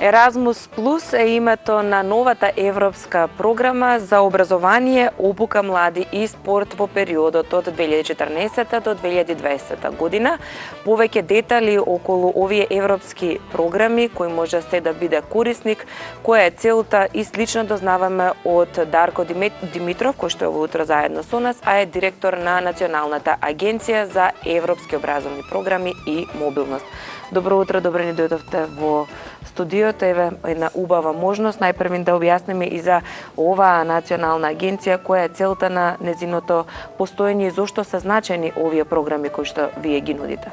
Еразмус Плюс е името на новата европска програма за образование, обука млади и спорт во периодот од 2014 до 2020 година. Повеќе детали околу овие европски програми кои може се да биде корисник, која е целта и слично дознаваме од Дарко Димитров, кој што е во утро заедно со нас, а е директор на Националната агенција за европски образовни програми и мобилност. Добро утро, добро ни дојдовте во студиото. Еве една убава можност најпрвин да објасниме и за оваа национална агенција, која е целта на незиното постоење и зошто се значени овие програми кои што вие ги нудите.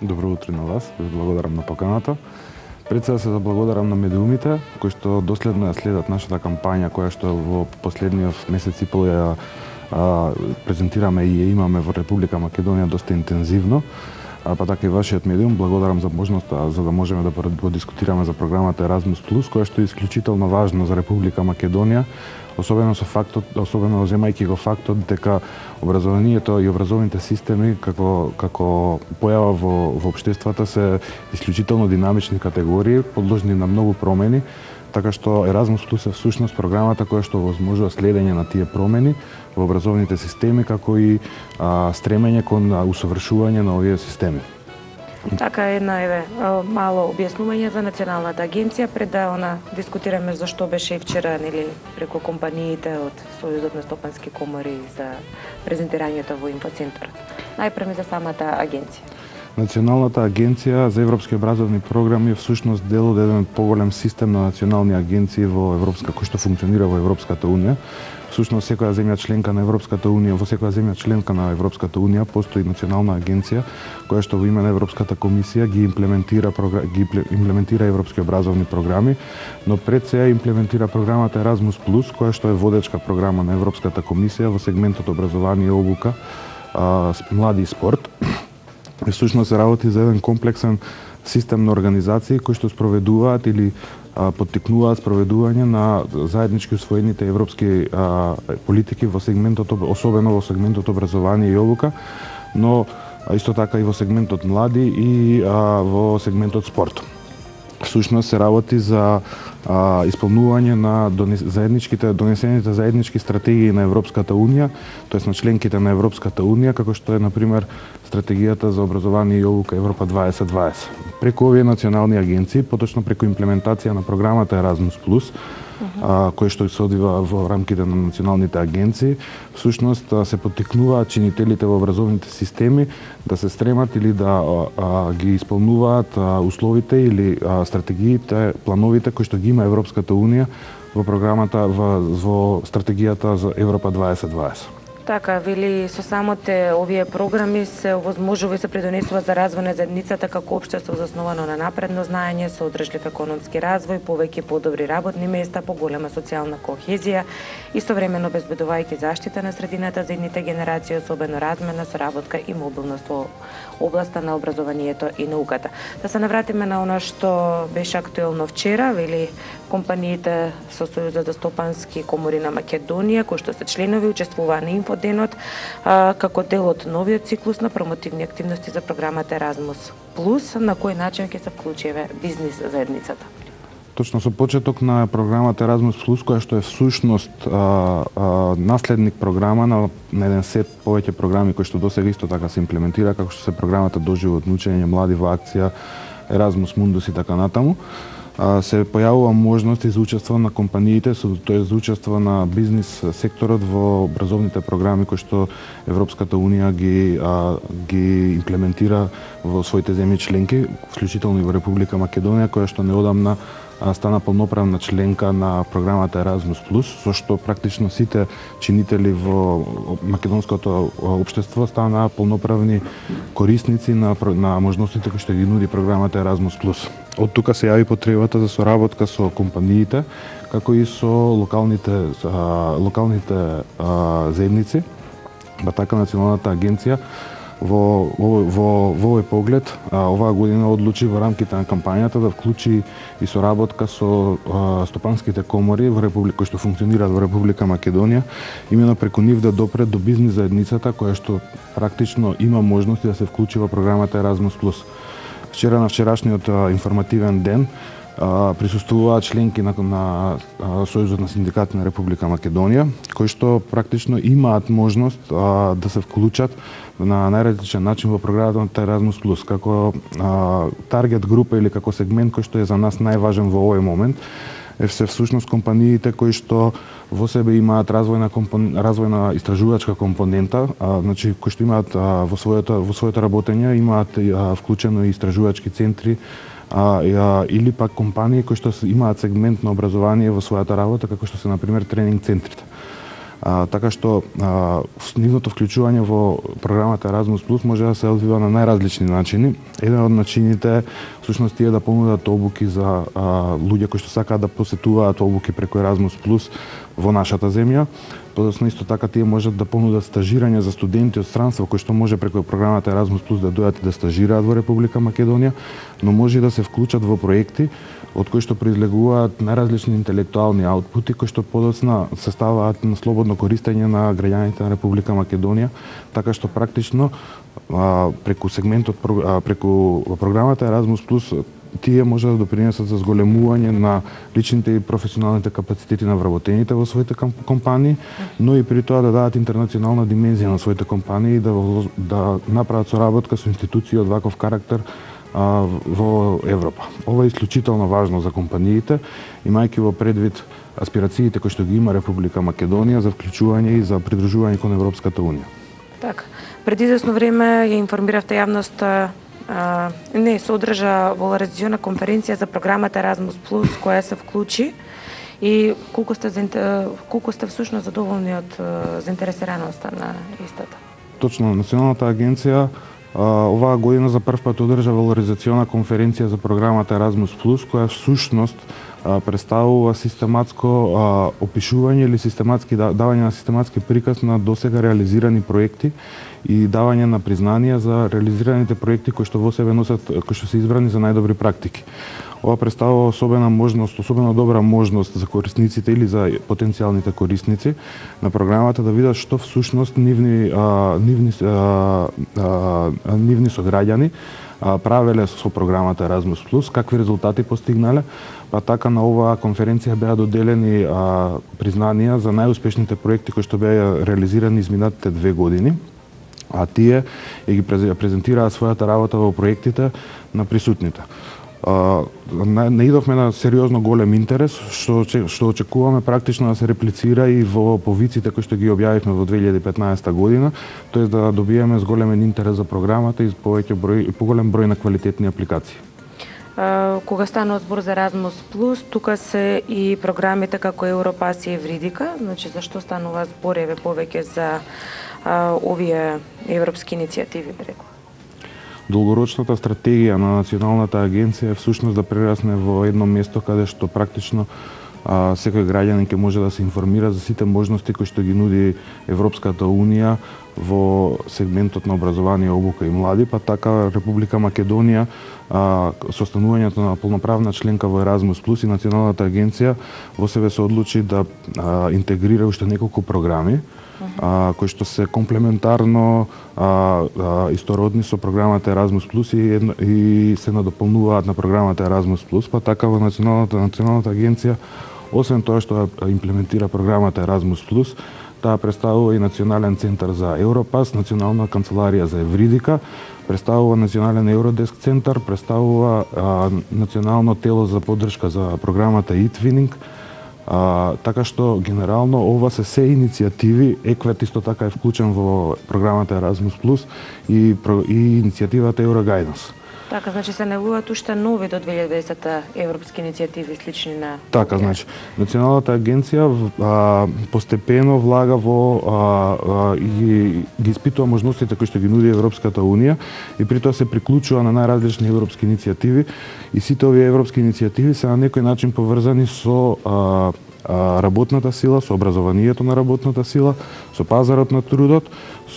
Добро утро на вас, ви благодарам на поканата. Пред се заблагодарам на медиумите кои што доследно ја следат нашата кампања која што во последниот месец и пол ја презентираме и ја имаме во Република Македонија доста интензивно. Па така и вашиот медиум, благодарам за можноста за да можеме да дискутираме за програмата Еразмус Плюс, која што е исклучително важна за Република Македонија, особено земајќи го фактот дека образованието и образовните системи како појава во општествата се исклучително динамични категории, подложни на многу промени, така што Еразмус Плюс е всушност програмата која што овозможува следење на тие промени во образовните системи, како и стремење кон усовршување на овие системи. Така една мало објаснување за Националната агенција пред да дискутираме зашто беше вчера преку компаниите од Сојузот на стопански комори за презентирањето во инфоцентарот. Најпрво за самата агенција. Националната агенција за европски образовни програми е всушност дел од еден поголем систем на национални агенции во Европска, кој што функционира во Европската унија. Всушност секоја земја членка на Европската унија, во секоја земја членка на Европската унија постои национална агенција која што во име на Европската комисија ги имплементира европски образовни програми, но пред се имплементира програмата Еразмус Плюс, која што е водечка програма на Европската комисија во сегментот образование и обука, млади и спорт. И всушност се работи за еден комплексен систем на организации кои што спроведуваат или поттикнуваат спроведување на заеднички усвоените европски политики во сегментот, особено во сегментот образование и обука, но исто така и во сегментот млади и во сегментот спорт. Всушност се работи за исполнување на донесените заеднички стратегии на Европската унија, тоест на членките на Европската унија, како што е например стратегијата за образование и обука Европа 2020. Преку овие национални агенции, поточно преку имплементација на програмата Еразмус Плюс, кој што се одвива во рамките на националните агенции, всушност се поттикнуваат чинителите во образовните системи да се стремат или да ги исполнуваат условите или стратегиите, плановите кои што ги има Европската унија во програмата во стратегијата за Европа 2020. Така, вели, со самите овие програми се овозможува и се придонесува за развој на заедницата како општество засновано на напредно знаење, со одржлив економски развој, повеќе подобри работни места, поголема социјална кохезија, истовремено обезбедувајќи заштита на средината за идните генерации, особено размена, соработка и мобилност во областа на образованието и науката. Да се навратиме на она што беше актуелно вчера, вели, компаниите со Сојузот за стопански комори на Македонија, кои што се членови, учествуваа на инфоденот како дел од новиот циклус на промотивни активности за програмата Еразмус Плюс, на кој начин ќе се вклучи бизнис заедницата. Точно со почеток на програмата Еразмус Плюс, која што е всушност наследник програма на еден сет повеќе програми кои што досега исто така се имплементира, како што се програмата Доживотно учење, Млади во акција, Еразмус Мундус и така натаму, се појавува можности за учество на компаниите, тоест за учество на бизнис секторот во образовните програми кои што Европската унија ги имплементира во своите земји членки, вклучително и во Република Македонија, која што неодамна стана полноправна членка на програмата Еразмус Плюс, со што практично сите чинители во македонското општество станаа полноправни корисници на можностите кои што ги нуди програмата Еразмус Плюс. Од тука се јави потребата за соработка со компаниите, како и со локалните заедници. Ба така Националната агенција во овој поглед оваа година одлучи во рамките на кампањата да вклучи и соработка со стопанските комори во Република кои што функционираат во Република Македонија, имено преку нив да допре до бизнис заедницата која што практично има можности да се вклучи во програмата Еразмус Плюс. Вчера на вчерашниот информативен ден присуствуваат членки на Сојузот на синдикати на Република Македонија, кои што практично имаат можност да се вклучат на најразличен начин во програмата Еразмус Плюс, како таргет група или како сегмент кој што е за нас најважен во овој момент, се всушност компаниите кои што во себе имаат развојна истражувачка компонента, значи кои што имаат во своето работење имаат вклучено и истражувачки центри, или пак компании кои што имаат сегмент на образование во својата работа, како што се например тренинг центрите. Така што нивното вклучување во програмата Еразмус Плюс може да се одвива на најразлични начини. Еден од начините всушност е да понудат обуки за луѓе кои што сакаат да посетуваат обуки преку Еразмус Плюс во нашата земја. Подоцна исто така тие можат да понудат стажирање за студенти од странство кои што може преку програмата Еразмус Плюс да дојдат и да стажираат во Република Македонија, но може и да се вклучат во проекти од кои што произлегуваат најразлични интелектуални аутпути кои што подоцна се ставаат на слободно користење на граѓаните на Република Македонија, така што практично преку сегментот преку програмата Еразмус Плюс тие може да допринесат за зголемување на личните и професионалните капацитети на вработените во своите компании, но и при тоа да дадат интернационална димензија на своите компании и да направат соработка со институции од ваков карактер во Европа. Ова е исклучително важно за компаниите, имајќи во предвид аспирациите кои што ги има Република Македонија за вклучување и за придружување кон Европската Унија. Така, пред известно време ја информиравте јавноста, не се одржа воларизациона конференција за програмата Еразмус Плюс која се вклучи и колку сте всушност задоволни од заинтересираноста на истата? Точно, Националната агенција оваа година за прв пат одржа валоризациона конференција за програмата Еразмус Плюс, која всушност представува систематско опишување или давање на систематски приказ на досега реализирани проекти и давање на признанија за реализираните проекти кои што во себе носат, кои што се избрани за најдобри практики. Ова представува особено добра можност за корисниците или за потенцијалните корисници на програмата да видат што всушност нивни сограѓани правеле со програмата Еразмус Плюс, какви резултати постигнале, па така на оваа конференција беа доделени признанија за најуспешните проекти кои што беа реализирани изминатите 2 години, а тие ги презентираат својата работа во проектите на присутните. Наидовме на сериозно голем интерес, што очекуваме практично да се реплицира и во повиците кои што ги објавивме во 2015 година, тоест да добиеме зголемен интерес за програмата и поголем број на квалитетни апликации. Кога станува збор за Еразмус Плюс, тука се и програмите како Европас и Евридика, значи зашто станува збор еве повеќе за овие европски иницијативи, би рекла? Долгорочната стратегија на Националната агенција е всушност да прерасне во едно место каде што практично секој граѓанин ќе може да се информира за сите можности кои што ги нуди Европската Унија во сегментот на образование, обука и млади, па така Република Македонија со станувањето на полноправна членка во Еразмус Плюс и Националната агенција во себе се одлучи да интегрира уште неколку програми кои што се комплементарно истородни со програмата Еразмус Плюс и се надополнуваат на програмата Еразмус Плюс, па така во Националната агенција освен тоа што имплементира програмата Еразмус Плюс, таа представува и Национален центар за Европас, Национална канцеларија за Евридика, представува Национален Евродеск центар, представува Национално тело за поддршка за програмата eTwinning. Така што генерално ова се иницијативи, ЕКВЕТ исто така е вклучен во програмата Еразмус Плюс и иницијативата Euroguidance. Така, значи се најавуваат уште нови до 2020 европски иницијативи слични на... Така, значи, Националната агенција постепено влага во и ги испитува можностите кои што ги нуди Европската Унија и при тоа се приклучува на најразлични европски иницијативи и сите овие европски иницијативи се на некој начин поврзани со работната сила, со образованието на работната сила, со пазарот на трудот,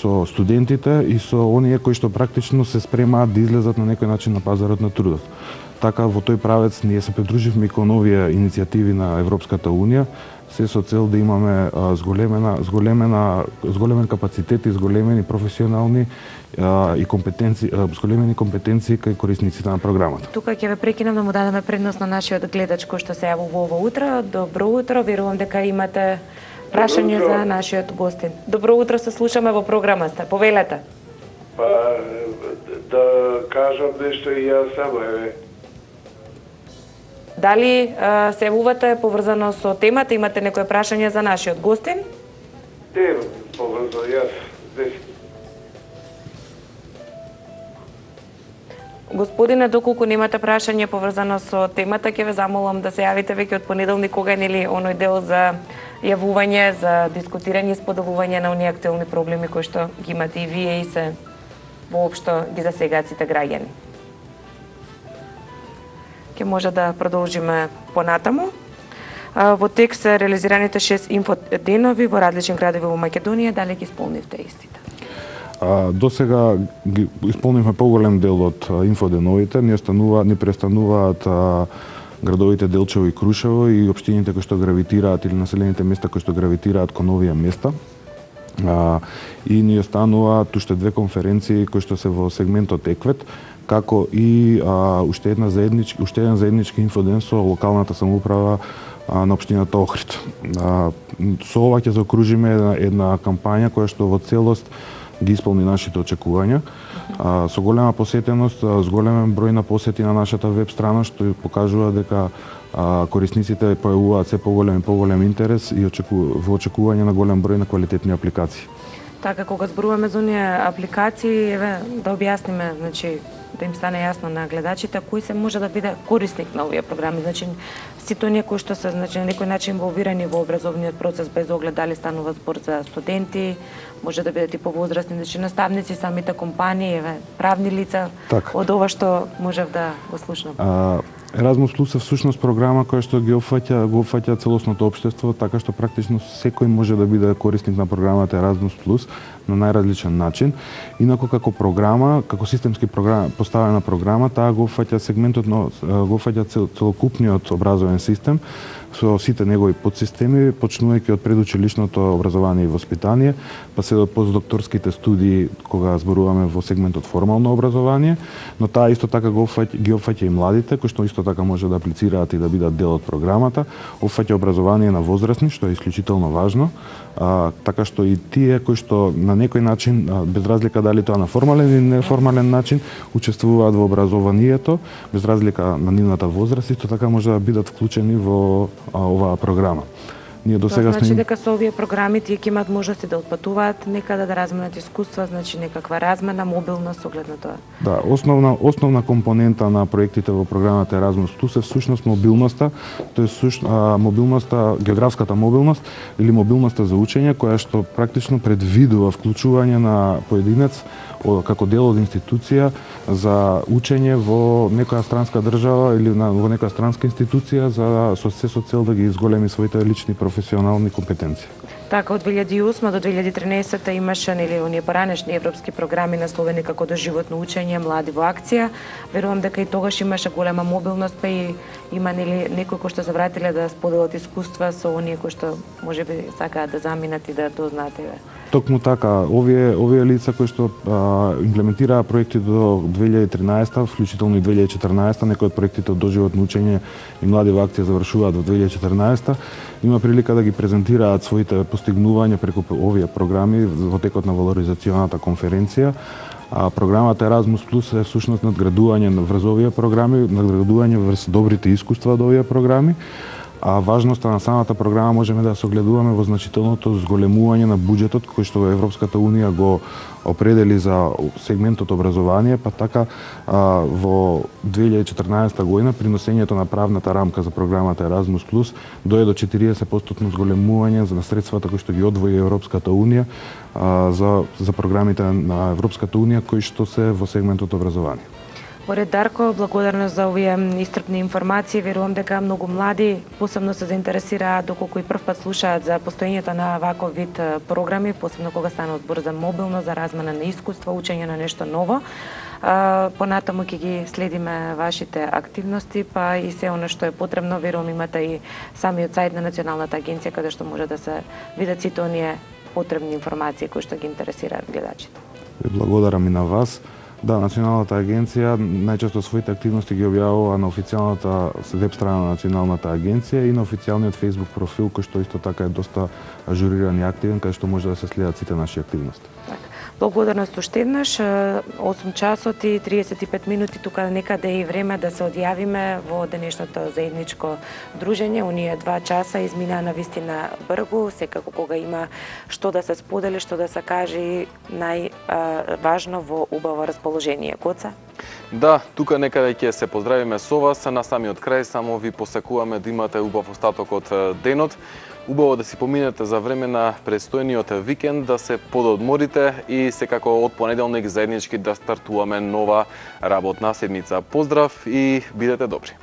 со студентите и со оние кои што практично се спремаат да излезат на некој начин на пазарот на трудот. Така, во тој правец ние се придруживме и кон овие иницијативи на Европската Унија, се со цел да имаме зголемен капацитет и зголемени професионални и компетенции, зголемени компетенции кај корисниците на програмата. Тука ќе ве прекинам да му дадеме предност на нашиот гледач кој што се јавува ово утро. Добро утро, верувам дека имате прашање за нашиот гостин. Добро утро, се слушаме во програма сте. Повелете. Па да кажам нешто и јас само, Дали се јавувате поврзано со темата, имате некое прашање за нашиот гостин? Поврзано јас. Господине, доколку немате прашање поврзано со темата, ќе ве замолам да се јавите веќе од понеделник, кога е нели оној дел за јавување, за дискутирање и споделување на оние актуелни проблеми кои што ги имате и вие и се воопшто ги засегаат сите граѓани. Ќе може да продолжиме понатаму. Во текст се реализираните 6 инфоденови во различни градови во Македонија, дали ги исполнивте истите? До сега ги исполнивме поголем дел од инфоденовите, не престануваат градовите Делчево и Крушево и општините кои што гравитираат или населените места кои што гравитираат кон овие места. И ни остануваат уште две конференции кои што се во сегментот ЕКВЕТ, како и уште еден заеднички инфоден со локалната самоуправа на општината Охрид. Со ова ќе заокружиме една кампања која што во целост ги исполни нашите очекувања. Со голема посетеност, с големен број на посети на нашата веб страна, што покажува дека корисниците појавуваат се поголем интерес и во очекување на голем број на квалитетни апликации. Така, кога зборуваме за оние апликации, еве да објасниме, значи да им стане јасно на гледачите кој се може да биде корисник на овие програми. Значи сите оние кои што се на некој начин инволвирани во образовниот процес, без оглед дали станува збор за студенти, може да бидат и повозрастни, значи наставници, самите компании, еве правни лица. Так. Од ова што можев да го слушнам. Erasmus Plus е всушност програма која што го опфаќа целосното општество, така што практично секој може да биде корисник на програмата Erasmus Plus на најразличен начин. Инаку како програма, како системски поставена програма, таа го опфаќа сегментот, го опфаќа целокупниот образовен систем со сите негови подсистеми, почнувајќи од предучилишното образование и воспитание, па се до постдокторските студии кога зборуваме во сегментот формално образование, но таа исто така ги опфаќа и младите, кои што исто така може да аплицираат и да бидат дел од програмата, опфаќа образование на возрастни, што е исклучително важно, така што и тие кои што на некој начин, без разлика дали тоа на формален или неформален начин, учествуваат во образованието, без разлика на нивната возраст, исто така може да бидат вклучени во оваа програма. Ние до сега значи дека со овие програми тие ќе имаат можности да отпатуваат некаде, да разменат искуства, значи некаква размена, мобилност со оглед на тоа. Да, основна компонента на проектите во програмата Erasmus Plus е всушност мобилноста, тоест мобилноста, географската мобилност или мобилноста за учење, која што практично предвидува вклучување на поединец како дел од институција за учење во некоја странска држава или во некоја странска институција со цел да ги изголеми своите лични професионални компетенции. Така, од 2008 до 2013 имаше нели оние поранешни европски програми насловени како доживотно учење, млади во акција. Верувам дека и тогаш имаше голема мобилност, па и има нели некои кои што се вратиле да споделат искуства со оние кои што можеби сакаат да заминат и да дознаат. Токму така, овие лица кои што имплементираа проекти до 2013, вклучително и 2014, некои од проектите од доживотно учење и млади во акција завршуваат во 2014, има прилика да ги презентираат своите постигнувања преку овие програми во текот на валоризационата конференција. Програмата Erasmus Plus е всушност надградување врз овие програми, надградување врз добрите искуства од овие програми. А важноста на самата програма можеме да се огледуваме во значителното зголемување на буџетот кој што Европската Унија го определи за сегментот образование, па така во 2014 година приносењето на правната рамка за програмата Erasmus Plus дое до 40% зголемување на средствата кои што ги одвои Европската Унија за програмите на Европската Унија кои што се во сегментот образование. Поред Дарко, благодарност за овие истрпни информации. Верувам дека многу млади посебно се заинтересираат доколку и првпат слушаат за постоењето на ваков вид програми, посебно кога станува збор за мобилност, за размена на искуства, учење на нешто ново. Понатаму ќе ги следиме вашите активности, па и се оно што е потребно. Верувам имате и самиот сајт на Националната агенција каде што може да се видат сите оние потребни информации кои што ги интересираат гледачите. Благодарам и на вас. Да, Националната агенција најчесто своите активности ги објавува на официјалната веб страна на Националната агенција и на официјалниот Facebook профил, кој што исто така е доста ажуриран и активен, каде што може да се следат сите наши активности. Благодарност уште еднаш, 8 часот и 35 минути, тука некаде е и време да се одјавиме во денешното заедничко дружење. Оние 2 часа изминаа навистина бргу, секако кога има што да се сподели, што да се каже и најважно во убаво расположение. Гоца? Да, тука некаде ќе се поздравиме со вас, на самиот крај само ви посакуваме да имате убав остаток од денот. Убаво да си поминете за време на престојниот викенд, да се пододморите и секако од понеделник заеднички да стартуваме нова работна седмица. Поздрав и бидете добри!